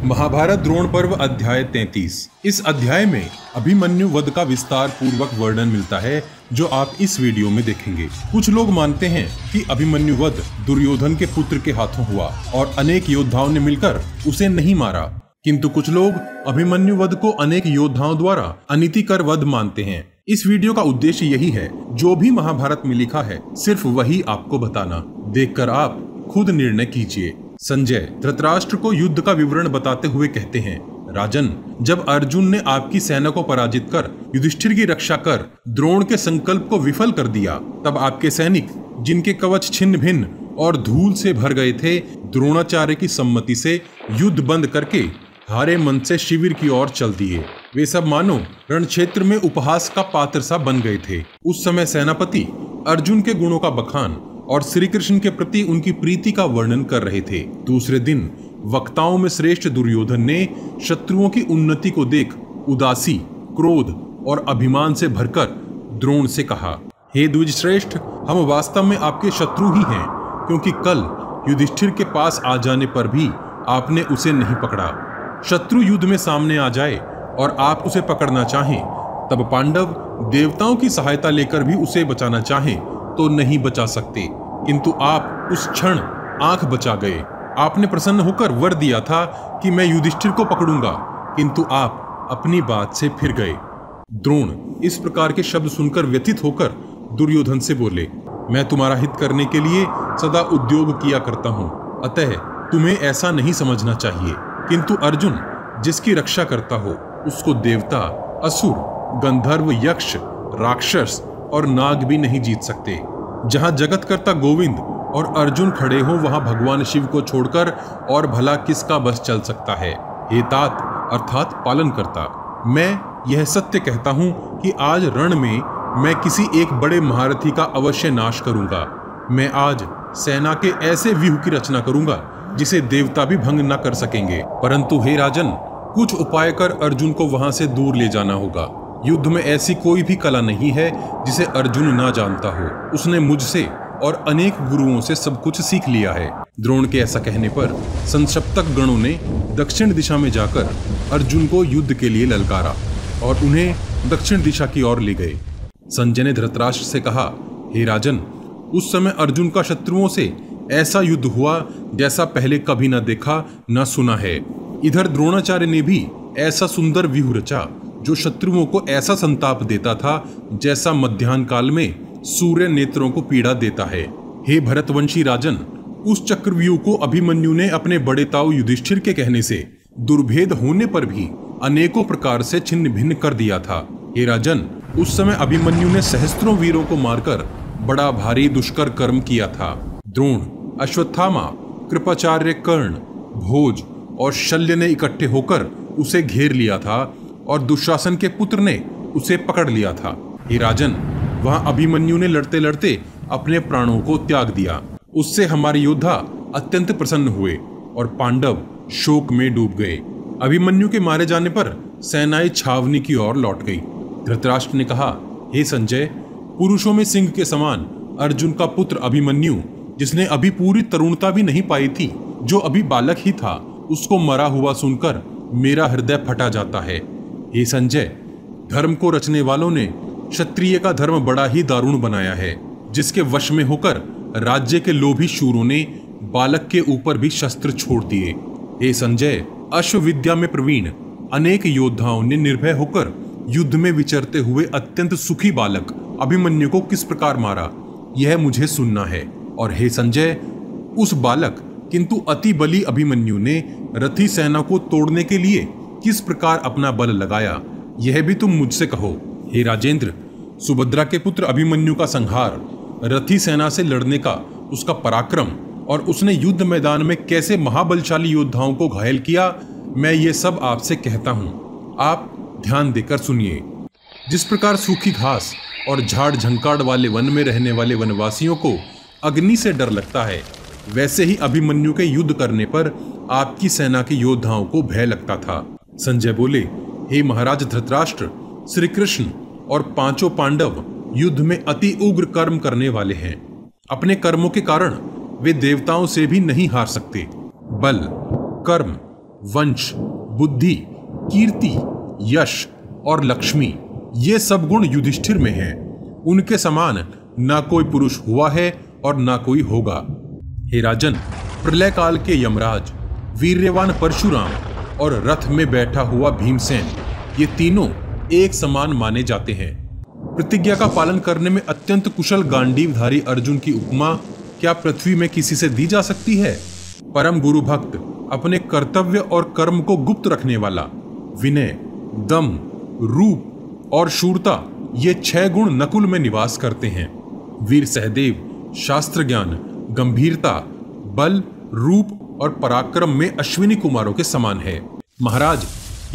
महाभारत द्रोण पर्व अध्याय 33। इस अध्याय में अभिमन्यु वध का विस्तार पूर्वक वर्णन मिलता है जो आप इस वीडियो में देखेंगे। कुछ लोग मानते हैं कि अभिमन्यु वध दुर्योधन के पुत्र के हाथों हुआ और अनेक योद्धाओं ने मिलकर उसे नहीं मारा, किंतु कुछ लोग अभिमन्यु वध को अनेक योद्धाओं द्वारा अनीतिकर वध मानते हैं। इस वीडियो का उद्देश्य यही है, जो भी महाभारत में लिखा है सिर्फ वही आपको बताना। देखकर आप खुद निर्णय कीजिए। संजय धृतराष्ट्र को युद्ध का विवरण बताते हुए कहते हैं, राजन, जब अर्जुन ने आपकी सेना को पराजित कर युधिष्ठिर की रक्षा कर द्रोण के संकल्प को विफल कर दिया, तब आपके सैनिक, जिनके कवच छिन्न भिन्न और धूल से भर गए थे, द्रोणाचार्य की सम्मति से युद्ध बंद करके हारे मन से शिविर की ओर चल दिए। वे सब मानो रण क्षेत्र में उपहास का पात्र सा बन गए थे। उस समय सेनापति अर्जुन के गुणों का बखान और श्री कृष्ण के प्रति उनकी प्रीति का वर्णन कर रहे थे। दूसरे दिन वक्ताओं में श्रेष्ठ दुर्योधन ने शत्रुओं की उन्नति को देख उदासी, क्रोध और अभिमान से भरकर द्रोण से कहा, हे द्विजश्रेष्ठ, हम वास्तव में आपके शत्रु ही हैं, क्योंकि कल युधिष्ठिर के पास आ जाने पर भी आपने उसे नहीं पकड़ा। शत्रु युद्ध में सामने आ जाए और आप उसे पकड़ना चाहें, तब पांडव देवताओं की सहायता लेकर भी उसे बचाना चाहें तो नहीं बचा सकते, किंतु आप उस क्षण आंख बचा गए। आपने प्रसन्न होकर वर दिया था कि मैं युधिष्ठिर को पकड़ूंगा, किंतु आप अपनी बात से फिर गए। द्रोण इस प्रकार के शब्द सुनकर व्यथित होकर दुर्योधन से बोले, मैं तुम्हारा हित करने के लिए सदा उद्योग किया करता हूँ, अतः तुम्हें ऐसा नहीं समझना चाहिए। किंतु अर्जुन जिसकी रक्षा करता हो उसको देवता, असुर, गंधर्व, यक्ष, राक्षस और नाग भी नहीं जीत सकते। जहाँ जगतकर्ता गोविंद और अर्जुन खड़े हों, वहाँ भगवान शिव को छोड़कर और भला किसका बस चल सकता है। हे तात अर्थात पालन करता, मैं यह सत्य कहता हूँ कि आज रण में मैं किसी एक बड़े महारथी का अवश्य नाश करूंगा। मैं आज सेना के ऐसे व्यूह की रचना करूंगा जिसे देवता भी भंग न कर सकेंगे। परंतु हे राजन, कुछ उपाय कर अर्जुन को वहां से दूर ले जाना होगा। युद्ध में ऐसी कोई भी कला नहीं है जिसे अर्जुन ना जानता हो। उसने मुझसे और अनेक गुरुओं से सब कुछ सीख लिया है। द्रोण के ऐसा कहने पर संसप्तक गणों ने दक्षिण दिशा में जाकर अर्जुन को युद्ध के लिए ललकारा और उन्हें दक्षिण दिशा की ओर ले गए। संजय ने धृतराष्ट्र से कहा, हे राजन, उस समय अर्जुन का शत्रुओं से ऐसा युद्ध हुआ जैसा पहले कभी न देखा न सुना है। इधर द्रोणाचार्य ने भी ऐसा सुंदर व्यूह रचा जो शत्रुओं को ऐसा संताप देता था जैसा मध्याह्न काल में सूर्य नेत्रों को पीड़ा देता है। हे भरतवंशी राजन, उस चक्रव्यूह को अभिमन्यु ने अपने बड़े ताऊ युधिष्ठिर के कहने से दुर्भेद होने पर भी अनेकों प्रकार से छिन्न भिन्न कर दिया था। हे राजन, उस समय अभिमन्यु ने सहस्त्रों वीरों को मारकर बड़ा भारी दुष्कर कर्म किया था। द्रोण, अश्वत्थामा, कृपाचार्य, कर्ण, भोज और शल्य ने इकट्ठे होकर उसे घेर लिया था और दुशासन के पुत्र ने उसे पकड़ लिया था। हे राजन, वहां अभिमन्यु ने लड़ते लड़ते अपने प्राणों को त्याग दिया। उससे हमारे योद्धा अत्यंत प्रसन्न हुए और पांडव शोक में डूब गए। अभिमन्यु के मारे जाने पर सेनाएं छावनी की ओर लौट गई। धृतराष्ट्र ने कहा, हे संजय, पुरुषों में सिंह के समान अर्जुन का पुत्र अभिमन्यु, जिसने अभी पूरी तरुणता भी नहीं पाई थी, जो अभी बालक ही था, उसको मरा हुआ सुनकर मेरा हृदय फटा जाता है। हे संजय, धर्म को रचने वालों ने क्षत्रिय का धर्म बड़ा ही दारुण बनाया है, जिसके वश में होकर राज्य के लोभी शूरों ने बालक के ऊपर भी शस्त्र छोड़ दिए। हे संजय, अश्व विद्या में प्रवीण अनेक योद्धाओं ने निर्भय होकर युद्ध में विचरते हुए अत्यंत सुखी बालक अभिमन्यु को किस प्रकार मारा, यह मुझे सुनना है। और हे संजय, उस बालक किंतु अति बली अभिमन्यु ने रथी सेना को तोड़ने के लिए किस प्रकार अपना बल लगाया, यह भी तुम मुझसे कहो। हे राजेंद्र, सुभद्रा के पुत्र अभिमन्यु का संहार, रथी सेना से लड़ने का उसका पराक्रम और उसने युद्ध मैदान में कैसे महाबलशाली योद्धाओं को घायल किया, मैं ये सब आपसे कहता हूँ। आप ध्यान देकर सुनिए। जिस प्रकार सूखी घास और झाड़ झंकाड़ वाले वन में रहने वाले वनवासियों को अग्नि से डर लगता है, वैसे ही अभिमन्यु के युद्ध करने पर आपकी सेना के योद्धाओं को भय लगता था। संजय बोले, हे महाराज धृतराष्ट्र, श्री कृष्ण और पांचों पांडव युद्ध में अति उग्र कर्म करने वाले हैं। अपने कर्मों के कारण वे देवताओं से भी नहीं हार सकते। बल, कर्म वंश, बुद्धि, कीर्ति, यश और लक्ष्मी, ये सब गुण युधिष्ठिर में हैं। उनके समान ना कोई पुरुष हुआ है और ना कोई होगा। हे राजन, प्रलय काल के यमराज, वीर्यवान परशुराम और रथ में बैठा हुआ भीमसेन, ये तीनों एक समान माने जाते हैं। प्रतिज्ञा का पालन करने में अत्यंत कुशल गांडीवधारी अर्जुन की उपमा क्या पृथ्वी में किसी से दी जा सकती है? परम गुरु भक्त, अपने कर्तव्य और कर्म को गुप्त रखने वाला, विनय, दम, रूप और शूरता, ये 6 गुण नकुल में निवास करते हैं। वीर सहदेव शास्त्र ज्ञान, गंभीरता, बल, रूप और पराक्रम में अश्विनी कुमारों के समान है। महाराज,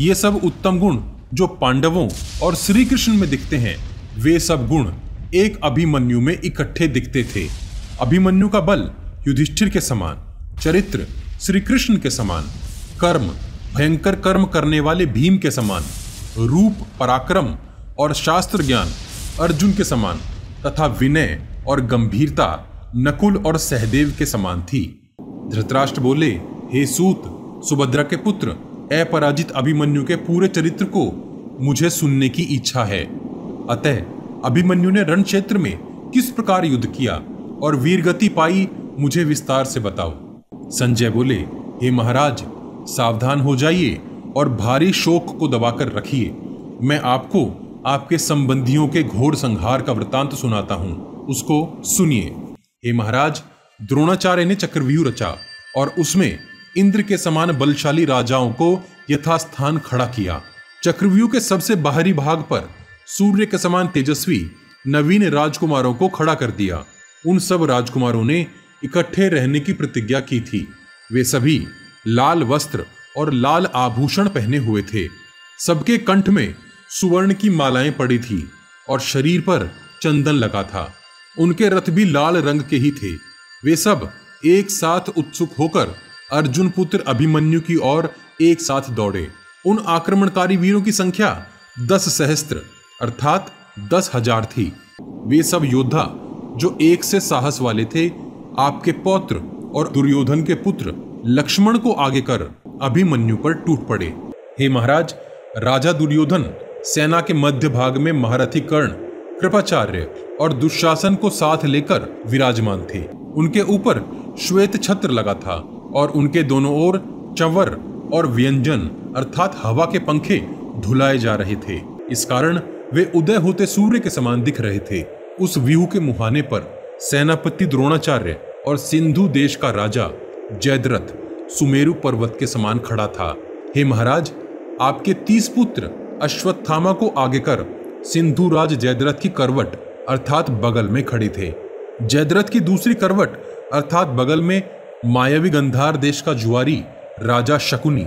ये सब उत्तम गुण जो पांडवों और श्री कृष्ण में दिखते हैं, वे सब गुण एक अभिमन्यु में इकट्ठे दिखते थे। अभिमन्यु का बल युधिष्ठिर के समान, चरित्र श्री कृष्ण के समान, कर्म भयंकर कर्म करने वाले भीम के समान, रूप, पराक्रम और शास्त्र ज्ञान अर्जुन के समान तथा विनय और गंभीरता नकुल और सहदेव के समान थी। धृतराष्ट्र बोले, हे सूत, सुभद्रा के पुत्र, अपराजित अभिमन्यु के पूरे चरित्र को मुझे सुनने की इच्छा है। अतः अभिमन्यु ने रण क्षेत्र में किस प्रकार युद्ध किया और वीरगति पाई, मुझे विस्तार से बताओ। संजय बोले, हे महाराज, सावधान हो जाइए और भारी शोक को दबाकर रखिए। मैं आपको आपके संबंधियों के घोर संहार का वृतांत सुनाता हूं, उसको सुनिए। हे महाराज, द्रोणाचार्य ने चक्रव्यूह रचा और उसमें इंद्र के समान बलशाली राजाओं को यथास्थान खड़ा किया। चक्रव्यूह के सबसे बाहरी भाग पर सूर्य के समान तेजस्वी नवीन राजकुमारों को खड़ा कर दिया। उन सब राजकुमारों ने इकट्ठे रहने की प्रतिज्ञा की थी। वे सभी लाल वस्त्र और लाल आभूषण पहने हुए थे। सबके कंठ में सुवर्ण की मालाएं पड़ी थी और शरीर पर चंदन लगा था। उनके रथ भी लाल रंग के ही थे। वे सब एक साथ उत्सुक होकर अर्जुन पुत्र अभिमन्यु की ओर एक साथ दौड़े। उन आक्रमणकारी वीरों की संख्या 10 सहस्त्र अर्थात 10,000 थी। वे सब योद्धा जो एक से साहस वाले थे, आपके पौत्र और दुर्योधन के पुत्र लक्ष्मण को आगे कर अभिमन्यु पर टूट पड़े। हे महाराज, राजा दुर्योधन सेना के मध्य भाग में महारथी कर्ण, कृपाचार्य और दुशासन को साथ लेकर विराजमान थे। उनके ऊपर श्वेत छत्र लगा था और उनके दोनों ओर चंवर और व्यंजन अर्थात हवा के पंखे धुलाए जा रहे थे। इस कारण वे उदय होते सूर्य के समान दिख रहे थे। उस व्यूह के मुहाने पर सेनापति द्रोणाचार्य और सिंधु देश का राजा जयद्रथ सुमेरु पर्वत के समान खड़ा था। हे महाराज, आपके 30 पुत्र अश्वत्थामा को आगे कर सिंधु राज जयद्रथ की करवट अर्थात बगल में खड़े थे। जयद्रथ की दूसरी करवट अर्थात बगल में मायावी गंधार देश का जुआरी राजा शकुनी,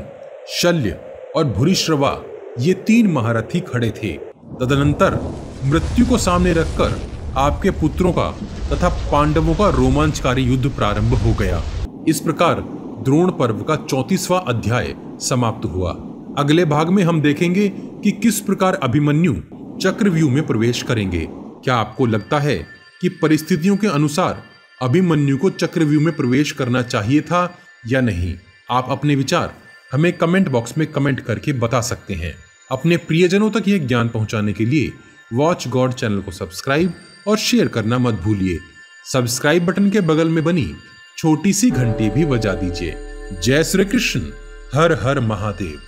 शल्य और भूरिश्रवा, ये 3 महारथी खड़े थे। तदनंतर मृत्यु को सामने रखकर आपके पुत्रों का तथा पांडवों का रोमांचकारी युद्ध प्रारंभ हो गया। इस प्रकार द्रोण पर्व का 34वां अध्याय समाप्त हुआ। अगले भाग में हम देखेंगे कि किस प्रकार अभिमन्यु चक्रव्यूह में प्रवेश करेंगे। क्या आपको लगता है कि परिस्थितियों के अनुसार अभिमन्यु को चक्रव्यूह में प्रवेश करना चाहिए था या नहीं? आप अपने विचार हमें कमेंट बॉक्स में कमेंट करके बता सकते हैं। अपने प्रियजनों तक ये ज्ञान पहुंचाने के लिए वॉच गॉड चैनल को सब्सक्राइब और शेयर करना मत भूलिए। सब्सक्राइब बटन के बगल में बनी छोटी सी घंटी भी बजा दीजिए। जय श्री कृष्ण, हर हर महादेव।